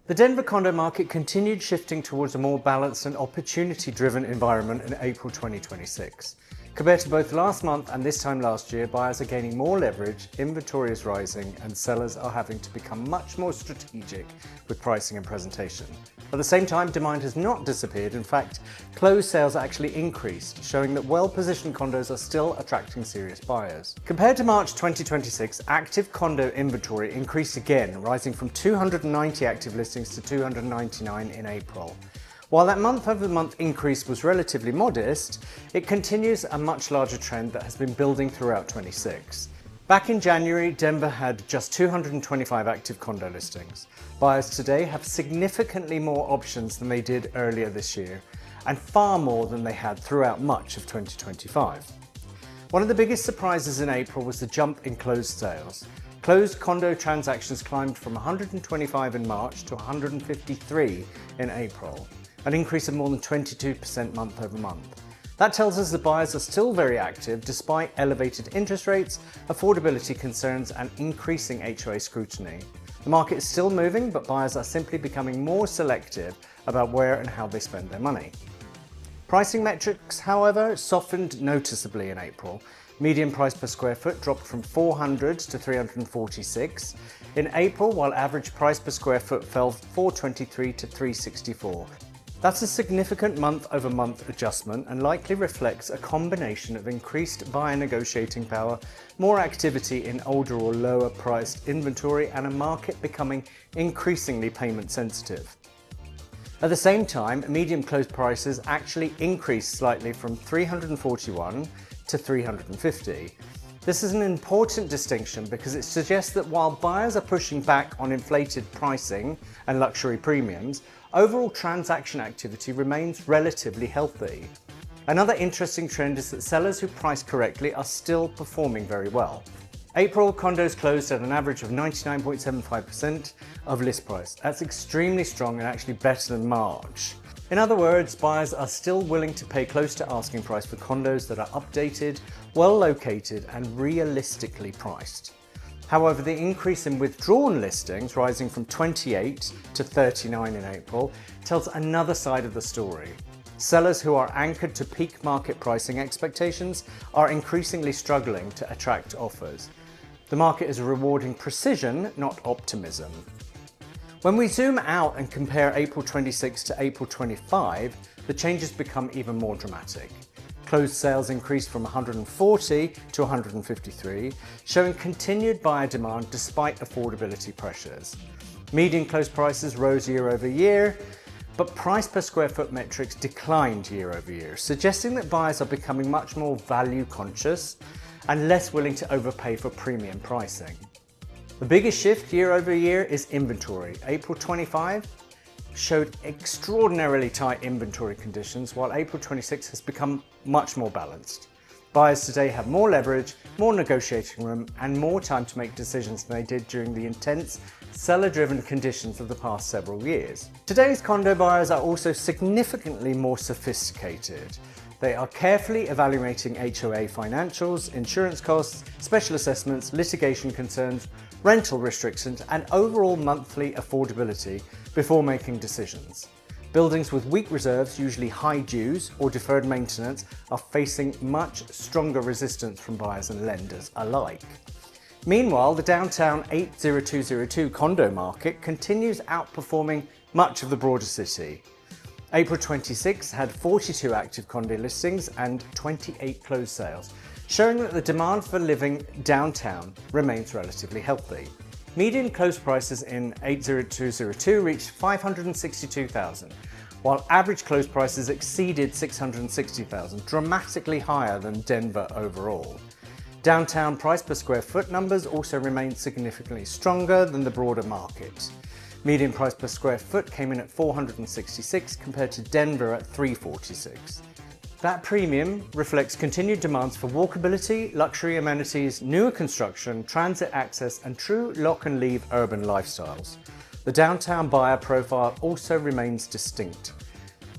The Denver condo market continued shifting towards a more balanced and opportunity-driven environment in April 2026. Compared to both last month and this time last year, buyers are gaining more leverage, inventory is rising, and sellers are having to become much more strategic with pricing and presentation. At the same time, demand has not disappeared. In fact, closed sales actually increased, showing that well-positioned condos are still attracting serious buyers. Compared to March 2026, active condo inventory increased again, rising from 290 active listings to 299 in April. While that month-over-month increase was relatively modest, it continues a much larger trend that has been building throughout 26. Back in January, Denver had just 225 active condo listings. Buyers today have significantly more options than they did earlier this year, and far more than they had throughout much of 2025. One of the biggest surprises in April was the jump in closed sales. Closed condo transactions climbed from 125 in March to 153 in April, an increase of more than 22% month over month. That tells us that buyers are still very active despite elevated interest rates, affordability concerns, and increasing HOA scrutiny. The market is still moving, but buyers are simply becoming more selective about where and how they spend their money. Pricing metrics, however, softened noticeably in April. Median price per square foot dropped from 400 to 346 in April, while average price per square foot fell 423 to 364. That's a significant month-over-month adjustment and likely reflects a combination of increased buyer negotiating power, more activity in older or lower-priced inventory, and a market becoming increasingly payment sensitive. At the same time, median closed prices actually increased slightly from 341 to 350. This is an important distinction because it suggests that while buyers are pushing back on inflated pricing and luxury premiums, overall transaction activity remains relatively healthy. Another interesting trend is that sellers who price correctly are still performing very well. April condos closed at an average of 99.75% of list price. That's extremely strong and actually better than March. In other words, buyers are still willing to pay close to asking price for condos that are updated, well located, and realistically priced. However, the increase in withdrawn listings, rising from 28 to 39 in April, tells another side of the story. Sellers who are anchored to peak market pricing expectations are increasingly struggling to attract offers. The market is rewarding precision, not optimism. When we zoom out and compare April 26 to April 25, the changes become even more dramatic. Closed sales increased from 140 to 153, showing continued buyer demand despite affordability pressures. Median closed prices rose year over year, but price per square foot metrics declined year over year, suggesting that buyers are becoming much more value conscious and less willing to overpay for premium pricing. The biggest shift year over year is inventory. April 25 showed extraordinarily tight inventory conditions, while April 26 has become much more balanced. Buyers today have more leverage, more negotiating room, and more time to make decisions than they did during the intense, seller-driven conditions of the past several years. Today's condo buyers are also significantly more sophisticated. They are carefully evaluating HOA financials, insurance costs, special assessments, litigation concerns, rental restrictions, and overall monthly affordability before making decisions. Buildings with weak reserves, usually high dues or deferred maintenance, are facing much stronger resistance from buyers and lenders alike. Meanwhile, the downtown 80202 condo market continues outperforming much of the broader city. April 26 had 42 active condo listings and 28 closed sales, showing that the demand for living downtown remains relatively healthy. Median closed prices in 80202 reached $562,000, while average closed prices exceeded $660,000, dramatically higher than Denver overall. Downtown price per square foot numbers also remained significantly stronger than the broader market. Median price per square foot came in at $466 compared to Denver at $346. That premium reflects continued demands for walkability, luxury amenities, newer construction, transit access, and true lock-and-leave urban lifestyles. The downtown buyer profile also remains distinct.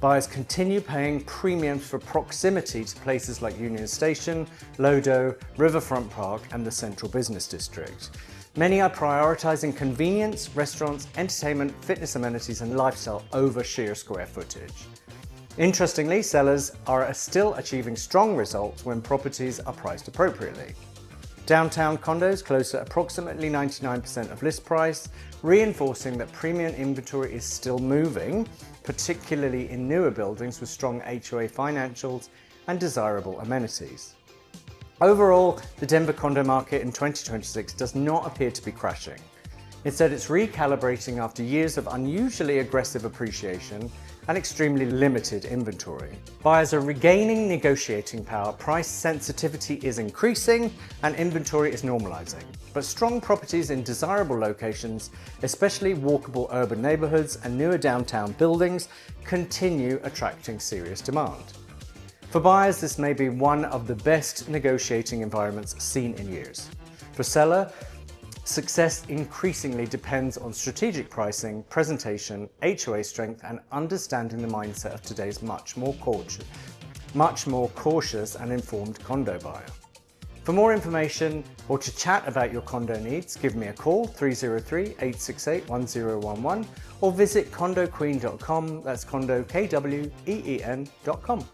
Buyers continue paying premiums for proximity to places like Union Station, Lodo, Riverfront Park, and the Central Business District. Many are prioritizing convenience, restaurants, entertainment, fitness amenities, and lifestyle over sheer square footage. Interestingly, sellers are still achieving strong results when properties are priced appropriately. Downtown condos close at approximately 99% of list price, reinforcing that premium inventory is still moving, particularly in newer buildings with strong HOA financials and desirable amenities. Overall, the Denver condo market in 2026 does not appear to be crashing. Instead, it's recalibrating after years of unusually aggressive appreciation and extremely limited inventory. Buyers are regaining negotiating power, price sensitivity is increasing, and inventory is normalizing. But strong properties in desirable locations, especially walkable urban neighborhoods and newer downtown buildings, continue attracting serious demand. For buyers, this may be one of the best negotiating environments seen in years. For seller, success increasingly depends on strategic pricing, presentation, HOA strength, and understanding the mindset of today's much more cautious and informed condo buyer. For more information or to chat about your condo needs, give me a call 303-868-1011 or visit condokween.com. That's condo, KWEEN.com.